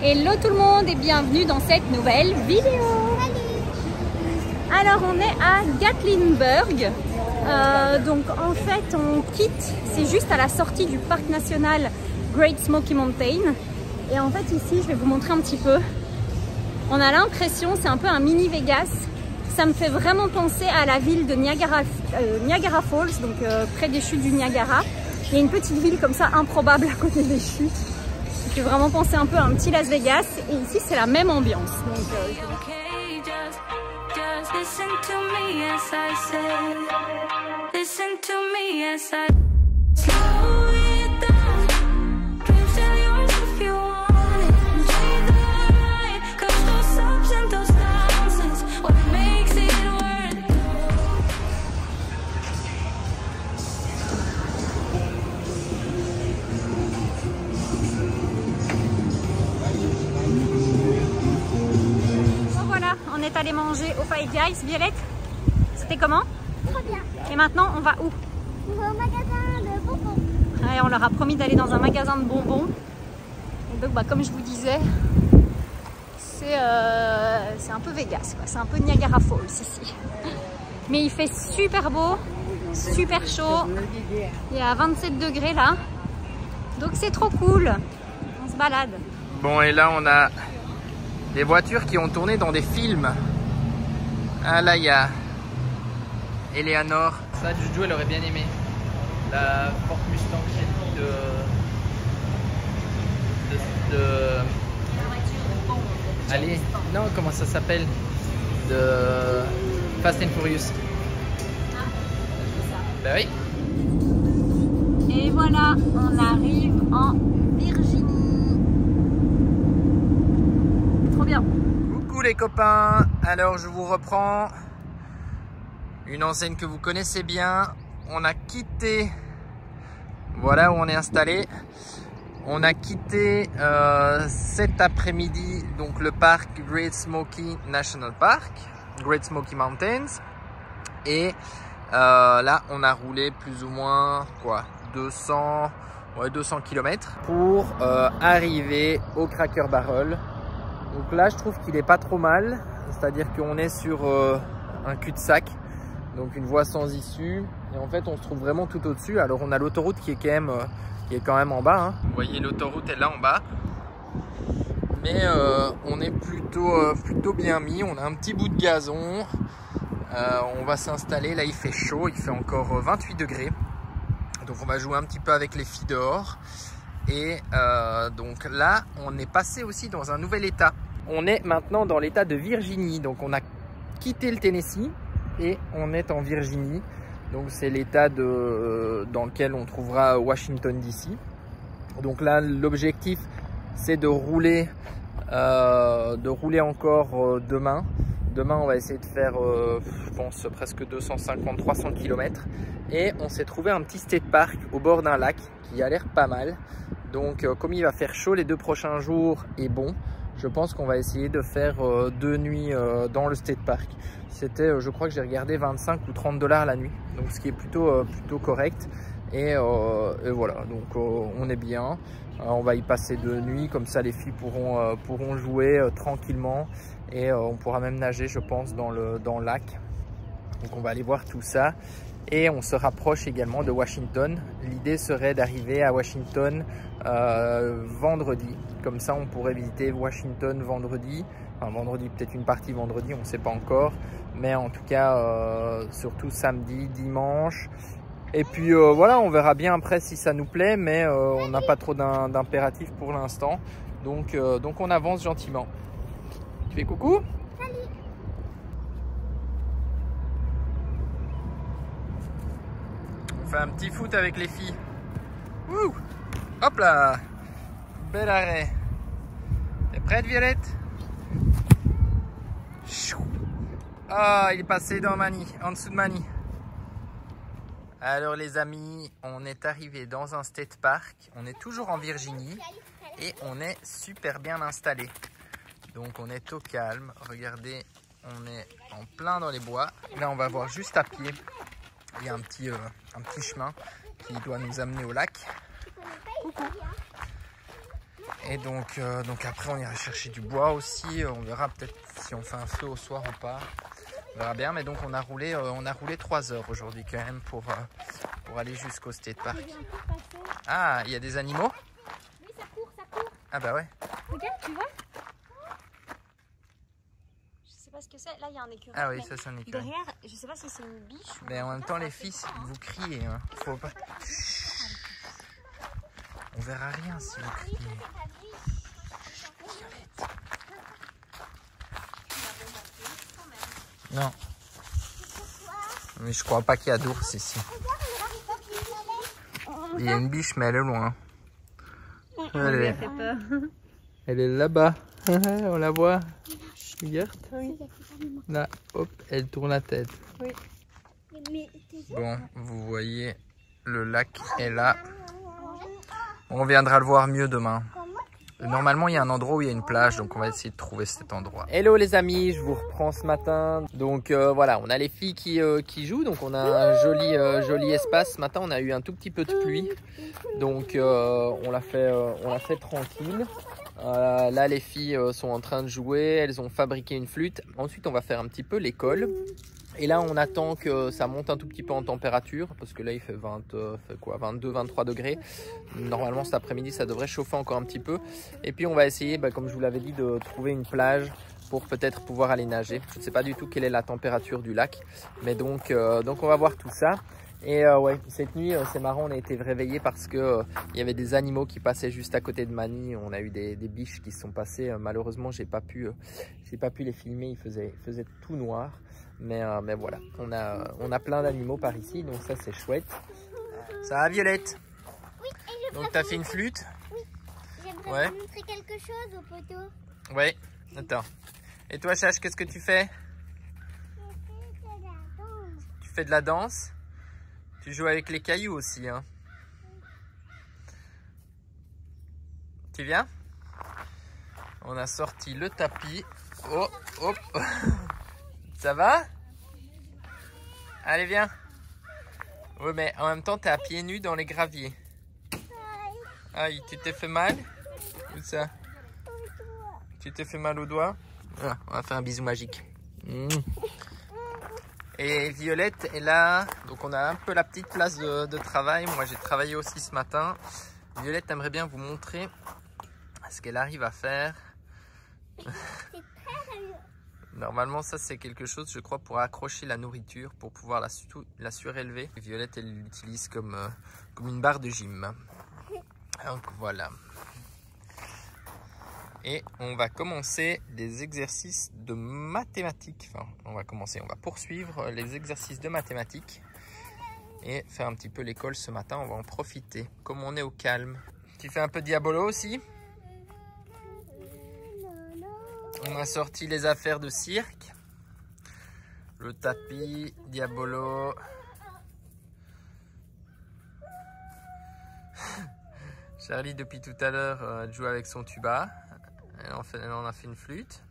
Hello tout le monde et bienvenue dans cette nouvelle vidéo. Alors on est à Gatlinburg. Donc en fait on quitte, c'est juste à la sortie du parc national Great Smoky Mountain. Et en fait ici je vais vous montrer un petit peu. On a l'impression, c'est un peu un mini Vegas. Ça me fait vraiment penser à la ville de Niagara Falls, donc près des chutes du Niagara. Il y a une petite ville comme ça improbable à côté des chutes. Ça fait vraiment penser un peu à un petit Las Vegas. Et ici c'est la même ambiance. Donc, listen to me as I say. Listen to me as I slow it down. Dreams are yours if you want it. Enjoy the ride, 'cause those ups and those downs is what makes it worth it. Bon voilà, on est allé manger au Five Guys. Violette, c'était comment? Trop bien. Et maintenant on va où? On va au magasin de bonbons. Ouais, on leur a promis d'aller dans un magasin de bonbons. Et donc comme je vous disais, c'est un peu Vegas, c'est un peu Niagara Falls ici. Mais il fait super beau, super chaud. Il y a 27 degrés là. Donc c'est trop cool. On se balade. Bon, et là on a des voitures qui ont tourné dans des films. Ah là il y a Eleanor. Ça, Juju, elle aurait bien aimé. La Ford Mustang Shelby de... Allez, non, comment ça s'appelle? De Fast and Furious. Bah oui. Et voilà, on arrive en Virginie. Trop bien. Coucou les copains. Alors je vous reprends. Une enseigne que vous connaissez bien. On a quitté, voilà où on est installé. On a quitté cet après-midi donc le parc Great Smoky National Park, Great Smoky Mountains. Et là on a roulé plus ou moins quoi, 200 km pour arriver au Cracker Barrel. Donc là je trouve qu'il est pas trop mal, c'est-à-dire qu'on est sur un cul-de-sac. Donc une voie sans issue, et en fait on se trouve vraiment tout au-dessus. Alors on a l'autoroute qui est quand même en bas, hein. Vous voyez, l'autoroute est là en bas, mais on est plutôt bien mis. On a un petit bout de gazon, on va s'installer. Là il fait chaud, il fait encore 28 degrés, donc on va jouer un petit peu avec les filles dehors. Et donc là on est passé aussi dans un nouvel état. On est maintenant dans l'état de Virginie, donc on a quitté le Tennessee et on est en Virginie, donc c'est l'état dans lequel on trouvera Washington DC. Donc là l'objectif c'est de rouler encore demain. Demain on va essayer de faire je pense presque 250-300 km, et on s'est trouvé un petit state park au bord d'un lac qui a l'air pas mal. Donc comme il va faire chaud les 2 prochains jours et bon, je pense qu'on va essayer de faire 2 nuits dans le state park. C'était, je crois que j'ai regardé 25 ou 30 $ la nuit, donc ce qui est plutôt correct. Et voilà, donc on est bien. On va y passer 2 nuits, comme ça les filles pourront jouer tranquillement, et on pourra même nager, je pense, dans le lac. Donc on va aller voir tout ça. Et on se rapproche également de Washington. L'idée serait d'arriver à Washington vendredi. Comme ça, on pourrait visiter Washington vendredi. Enfin, vendredi, peut-être une partie vendredi, on ne sait pas encore. Mais en tout cas, surtout samedi, dimanche. Et puis voilà, on verra bien après si ça nous plaît. Mais on n'a pas trop d'impératifs pour l'instant. Donc on avance gentiment. Tu fais coucou ? Un petit foot avec les filles. Ouh. Hop là, bel arrêt. T'es prête, Violette? Ah, il est passé dans Mani, en dessous de Mani. Alors les amis, on est arrivé dans un state park. On est toujours en Virginie et on est super bien installé. Donc on est au calme. Regardez, on est en plein dans les bois. Là on va voir juste à pied. Il y a un petit chemin qui doit nous amener au lac. Coucou. Et donc après on ira chercher du bois aussi. On verra peut-être si on fait un feu au soir ou pas. On verra bien. Mais donc on a roulé 3 heures aujourd'hui quand même pour aller jusqu'au State Park. Ah, il y a des animaux? Oui, ça court, ça court. Ah bah ouais. Regarde, tu vois? Je sais pas ce que c'est. Là, il y a un écureuil. Ah oui, ça c'est un écureuil. Derrière, je sais pas si c'est une biche. Mais en même temps, les filles, vous criez. Hein. Faut pas... On verra rien si vous criez. Violette. Non. Mais je crois pas qu'il y a d'ours ici. Il y a une biche, mais elle est loin. Elle est là-bas. On la voit. Regarde. Là, hop, elle tourne la tête. Bon, vous voyez, le lac est là. On viendra le voir mieux demain. Normalement, il y a un endroit où il y a une plage, donc on va essayer de trouver cet endroit. Hello les amis, je vous reprends ce matin. Donc voilà, on a les filles qui jouent, donc on a un joli espace. Ce matin, on a eu un tout petit peu de pluie, donc on l'a fait tranquille. Là, les filles sont en train de jouer, elles ont fabriqué une flûte. Ensuite, on va faire un petit peu l'école. Et là, on attend que ça monte un tout petit peu en température, parce que là, il fait 22-23 degrés. Normalement, cet après-midi, ça devrait chauffer encore un petit peu. Et puis, on va essayer, comme je vous l'avais dit, de trouver une plage pour peut-être pouvoir aller nager. Je ne sais pas du tout quelle est la température du lac, mais donc on va voir tout ça. Et ouais, cette nuit, c'est marrant, on a été réveillés parce que il y avait des animaux qui passaient juste à côté de Mani. On a eu des biches qui sont passées. Malheureusement, j'ai pas pu les filmer. Il faisait tout noir. Mais voilà, on a plein d'animaux par ici, donc ça c'est chouette. Ça va Violette? Oui, et je donc t'as fait une flûte? Oui, j'aimerais vous montrer quelque chose au poteau. Ouais, attends. Et toi Chache, qu'est-ce que tu fais? Tu fais de la danse? Tu joues avec les cailloux aussi, hein? Tu viens? On a sorti le tapis. Oh, hop. Ça va? Allez, viens. Oui, mais en même temps, t'es à pieds nus dans les graviers. Aïe, tu t'es fait mal? Où ça? Tu t'es fait mal au doigt? Ah, on va faire un bisou magique. Et Violette est là. Donc, on a un peu la petite place de travail. Moi, j'ai travaillé aussi ce matin. Violette aimerait bien vous montrer ce qu'elle arrive à faire. Normalement, ça c'est quelque chose, je crois, pour accrocher la nourriture, pour pouvoir la surélever. Violette, elle l'utilise comme une barre de gym. Donc voilà. Et on va commencer des exercices de mathématiques. Enfin, on va poursuivre les exercices de mathématiques et faire un petit peu l'école ce matin. On va en profiter, comme on est au calme. Tu fais un peu de diabolo aussi? On a sorti les affaires de cirque, le tapis, diabolo. Charlie, depuis tout à l'heure, joue avec son tuba. Elle en a fait une flûte.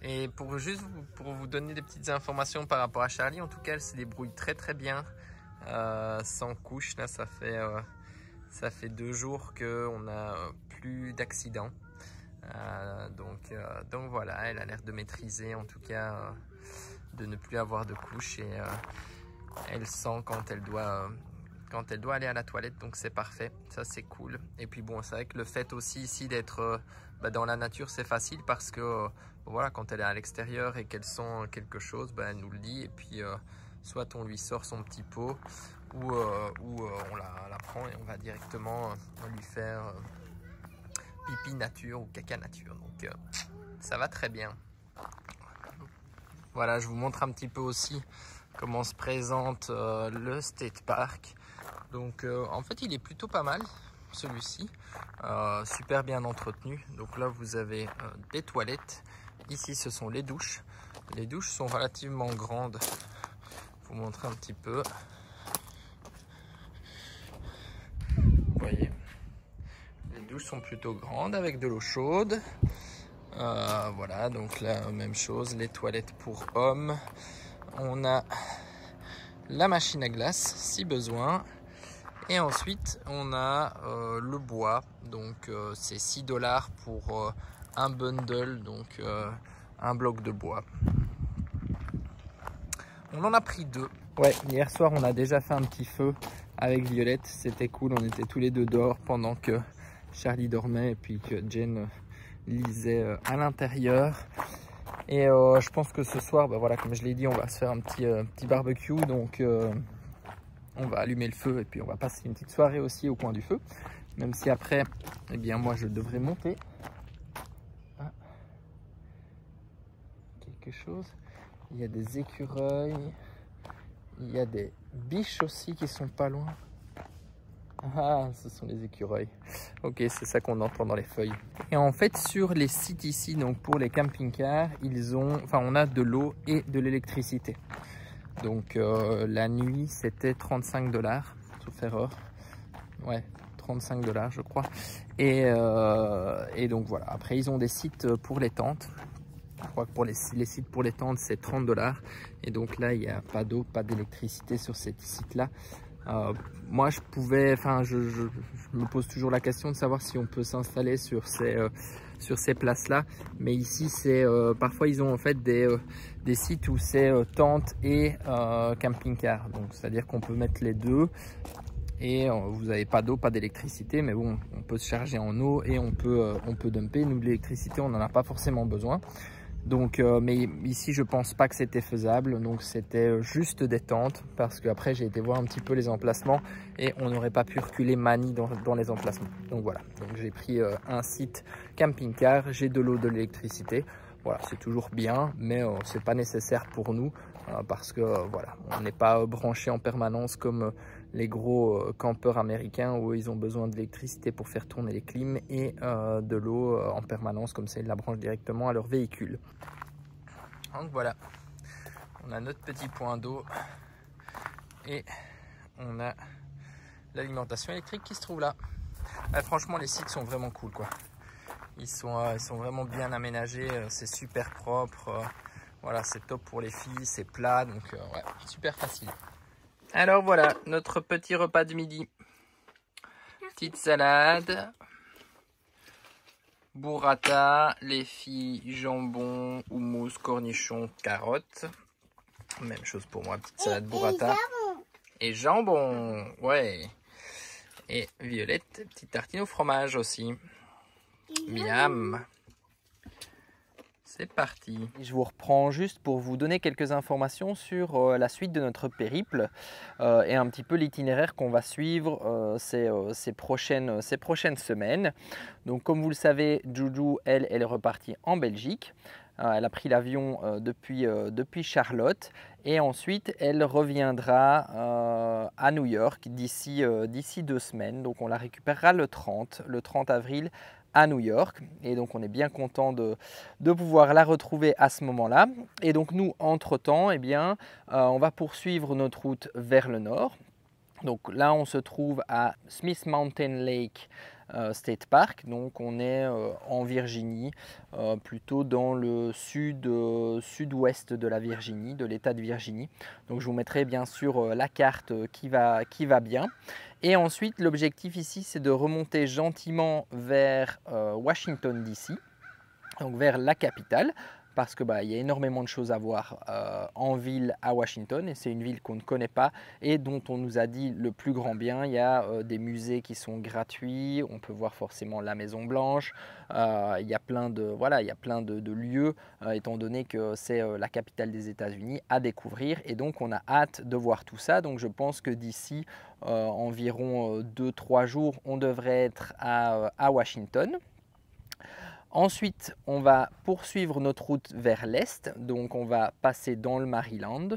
Et pour vous donner des petites informations par rapport à Charlie, en tout cas, elle se débrouille très très bien. Sans couche, là ça fait 2 jours qu'on n'a plus d'accident. Donc voilà, elle a l'air de maîtriser, en tout cas de ne plus avoir de couche, et elle sent quand elle doit aller à la toilette, donc c'est parfait, ça c'est cool. Et puis bon, c'est vrai que le fait aussi ici d'être dans la nature, c'est facile parce que voilà, quand elle est à l'extérieur et qu'elle sent quelque chose, elle nous le dit, et puis soit on lui sort son petit pot, ou on la prend et on va directement lui faire pipi nature ou caca nature. Donc ça va très bien. Voilà, je vous montre un petit peu aussi comment se présente le State Park. Donc en fait, il est plutôt pas mal, celui-ci. Super bien entretenu. Donc là, vous avez des toilettes. Ici, ce sont les douches. Les douches sont relativement grandes. Vous montrer un petit peu. Vous voyez, les douches sont plutôt grandes avec de l'eau chaude. Voilà, donc là, même chose, les toilettes pour hommes. On a la machine à glace si besoin. Et ensuite, on a le bois. Donc, c'est 6 $ pour un bundle, donc un bloc de bois. On en a pris 2. Ouais, hier soir, on a déjà fait un petit feu avec Violette. C'était cool, on était tous les deux dehors pendant que Charlie dormait et puis que Jen lisait à l'intérieur. Et je pense que ce soir, bah voilà, comme je l'ai dit, on va se faire un petit barbecue. Donc, on va allumer le feu et puis on va passer une petite soirée aussi au coin du feu. Même si après, eh bien, moi, je devrais monter. Ah. Quelque chose. Il y a des écureuils. Il y a des biches aussi qui sont pas loin. Ah, ce sont les écureuils. Ok, c'est ça qu'on entend dans les feuilles. Et en fait, sur les sites ici, donc pour les camping-cars, on a de l'eau et de l'électricité. Donc la nuit, c'était 35 $, sauf erreur. Ouais, 35 $ je crois. Et donc voilà. Après, ils ont des sites pour les tentes. Je crois que pour les sites pour les tentes, c'est 30 $. Et donc là, il n'y a pas d'eau, pas d'électricité sur ces sites-là. Moi, je me pose toujours la question de savoir si on peut s'installer sur ces places-là. Mais ici, parfois, ils ont en fait des sites où c'est tente et camping-car. Donc, c'est-à-dire qu'on peut mettre les deux. Et vous n'avez pas d'eau, pas d'électricité, mais bon, on peut se charger en eau et on peut dumper. Nous, de l'électricité, on n'en a pas forcément besoin. Donc, mais ici, je pense pas que c'était faisable. Donc, c'était juste des tentes parce qu'après, j'ai été voir un petit peu les emplacements et on n'aurait pas pu reculer manie dans les emplacements. Donc voilà. Donc, j'ai pris un site camping-car. J'ai de l'eau, de l'électricité. Voilà, c'est toujours bien, mais c'est pas nécessaire pour nous parce que voilà, on n'est pas branché en permanence comme les gros campeurs américains où ils ont besoin d'électricité pour faire tourner les clims et de l'eau en permanence, comme ça ils la branchent directement à leur véhicule. Donc voilà, on a notre petit point d'eau et on a l'alimentation électrique qui se trouve là. Franchement, les sites sont vraiment cool, quoi. Ils sont vraiment bien aménagés, c'est super propre. Voilà, c'est top pour les filles, c'est plat, donc ouais, super facile. Alors voilà, notre petit repas de midi. Petite salade, burrata, les filles, jambon, houmous, cornichons, carottes. Même chose pour moi, petite salade burrata. Et jambon, ouais. Et Violette, petite tartine au fromage aussi. Miam. C'est parti. Je vous reprends juste pour vous donner quelques informations sur la suite de notre périple et un petit peu l'itinéraire qu'on va suivre ces prochaines semaines. Donc comme vous le savez, Juju, elle est repartie en Belgique. Elle a pris l'avion depuis Charlotte et ensuite elle reviendra à New York d'ici 2 semaines. Donc on la récupérera le 30 avril à New York et donc on est bien content de pouvoir la retrouver à ce moment-là. Et donc nous, entre-temps, eh bien, on va poursuivre notre route vers le nord. Donc là, on se trouve à Smith Mountain Lake State Park, donc on est en Virginie, plutôt dans le sud-ouest de la Virginie, de l'État de Virginie. Donc je vous mettrai bien sûr la carte qui va bien. Et ensuite, l'objectif ici, c'est de remonter gentiment vers Washington DC, donc vers la capitale, parce que il y a énormément de choses à voir en ville à Washington et c'est une ville qu'on ne connaît pas et dont on nous a dit le plus grand bien. Il y a des musées qui sont gratuits, on peut voir forcément la Maison Blanche, il y a plein de lieux étant donné que c'est la capitale des États-Unis à découvrir et donc on a hâte de voir tout ça. Donc je pense que d'ici environ 2-3 jours, on devrait être à Washington. Ensuite, on va poursuivre notre route vers l'est, donc on va passer dans le Maryland.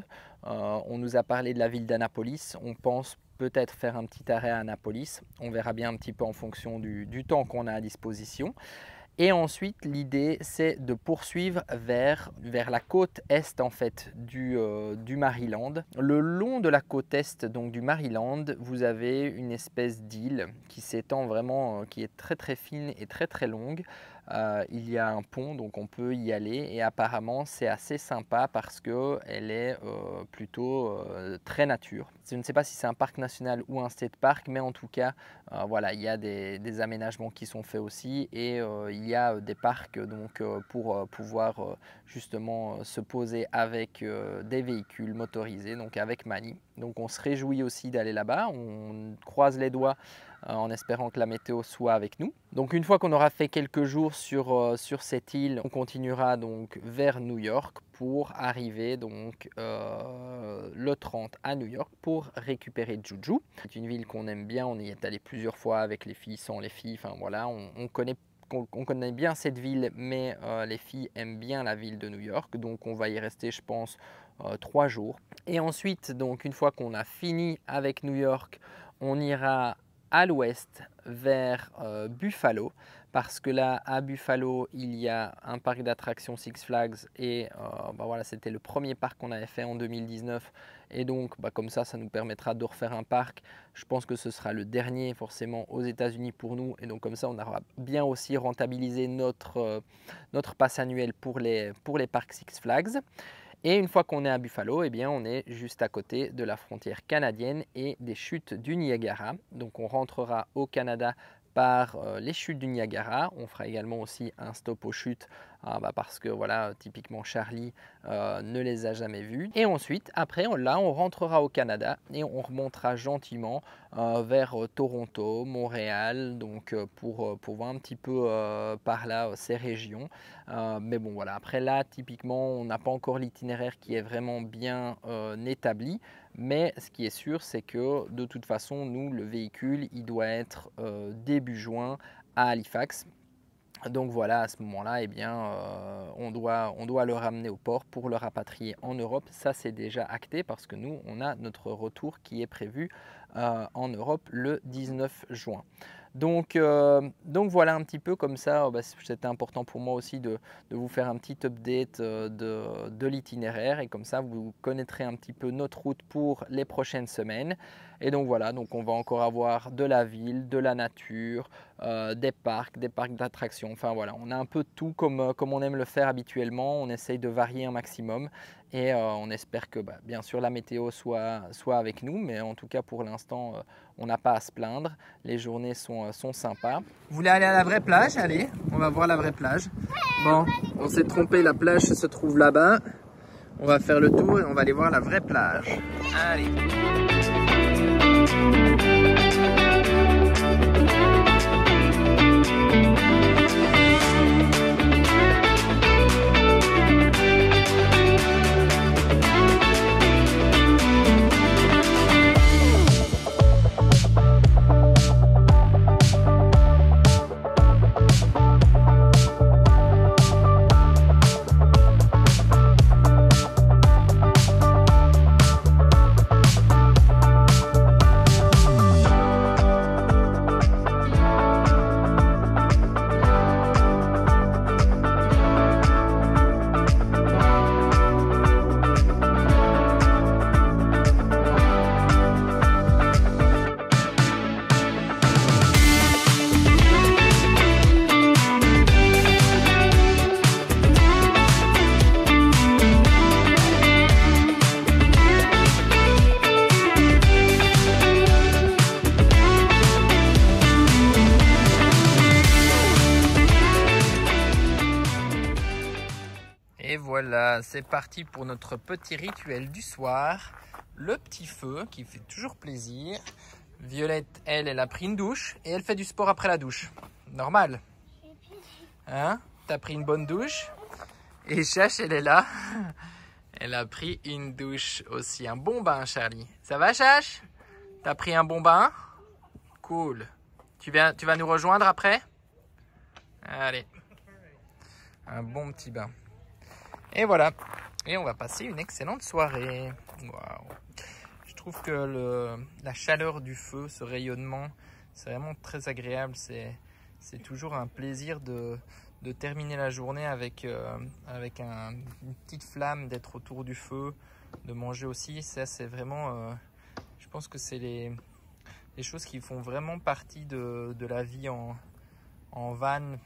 On nous a parlé de la ville d'Annapolis, on pense peut-être faire un petit arrêt à Annapolis. On verra bien un petit peu en fonction du temps qu'on a à disposition. Et ensuite, l'idée, c'est de poursuivre vers la côte est en fait du Maryland. Le long de la côte est donc du Maryland, vous avez une espèce d'île qui s'étend vraiment, qui est très très fine et très très longue. il y a un pont, donc on peut y aller. Et apparemment, c'est assez sympa parce qu'elle est plutôt très nature. Je ne sais pas si c'est un parc national ou un state park, mais en tout cas, voilà, il y a des aménagements qui sont faits aussi. Et il y a des parcs donc, pour pouvoir justement se poser avec des véhicules motorisés, donc avec Mani. Donc on se réjouit aussi d'aller là-bas. On croise les doigts en espérant que la météo soit avec nous. Donc une fois qu'on aura fait quelques jours sur cette île, on continuera donc vers New York pour arriver donc le 30 à New York pour récupérer Juju. C'est une ville qu'on aime bien, on y est allé plusieurs fois avec les filles, sans les filles, enfin voilà, on connaît bien cette ville, mais les filles aiment bien la ville de New York, donc on va y rester, je pense, 3 jours. Et ensuite, donc une fois qu'on a fini avec New York, on ira à l'ouest vers Buffalo, parce que là à Buffalo il y a un parc d'attractions Six Flags et voilà, c'était le premier parc qu'on avait fait en 2019 et donc comme ça nous permettra de refaire un parc. Je pense que ce sera le dernier forcément aux États-Unis pour nous et donc comme ça on aura bien aussi rentabilisé notre pass annuel pour les parcs Six Flags. Et une fois qu'on est à Buffalo, eh bien, on est juste à côté de la frontière canadienne et des chutes du Niagara. Donc on rentrera au Canada par les chutes du Niagara. On fera également aussi un stop aux chutes parce que voilà, typiquement Charlie ne les a jamais vues. Et ensuite, après, on rentrera au Canada et on remontera gentiment vers Toronto, Montréal, donc pour voir un petit peu par là ces régions. Mais bon voilà, après là, typiquement, on n'a pas encore l'itinéraire qui est vraiment bien établi. Mais ce qui est sûr, c'est que de toute façon, nous, le véhicule, il doit être début juin à Halifax. Donc voilà, à ce moment-là, eh bien, on doit le ramener au port pour le rapatrier en Europe. Ça, c'est déjà acté parce que nous, on a notre retour qui est prévu en Europe le 19 juin. Donc voilà un petit peu comme ça, c'était important pour moi aussi de vous faire un petit update de l'itinéraire et comme ça vous connaîtrez un petit peu notre route pour les prochaines semaines. Et donc voilà, donc on va encore avoir de la ville, de la nature, des parcs d'attractions, enfin voilà, on a un peu de tout comme on aime le faire habituellement, on essaye de varier un maximum et on espère que bien sûr la météo soit avec nous, mais en tout cas pour l'instant on n'a pas à se plaindre, les journées sont sympas. Vous voulez aller à la vraie plage? Allez, on va voir la vraie plage. Bon, on s'est trompé, la plage se trouve là-bas. On va faire le tour et on va aller voir la vraie plage. Allez. Et voilà, c'est parti pour notre petit rituel du soir. Le petit feu qui fait toujours plaisir. Violette, elle a pris une douche et elle fait du sport après la douche. Normal. Hein? T'as pris une bonne douche. Et Chache, elle est là. Elle a pris une douche aussi. Un bon bain, Charlie. Ça va, Chache? T'as pris un bon bain? Cool. Tu vas nous rejoindre après? Allez. Un bon petit bain. Et voilà, et on va passer une excellente soirée. Waouh. Je trouve que la chaleur du feu, ce rayonnement, c'est vraiment très agréable. C'est toujours un plaisir de terminer la journée avec une petite flamme, d'être autour du feu, de manger aussi. Ça, c'est vraiment, je pense que c'est les choses qui font vraiment partie de la vie en van.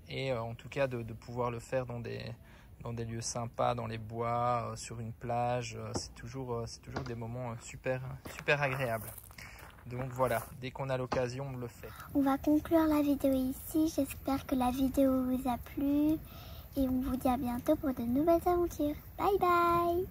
et en tout cas de pouvoir le faire dans des lieux sympas, dans les bois, sur une plage, c'est toujours des moments super agréables. Donc voilà, dès qu'on a l'occasion, on le fait. On va conclure la vidéo ici. J'espère que la vidéo vous a plu. Et on vous dit à bientôt pour de nouvelles aventures. Bye bye!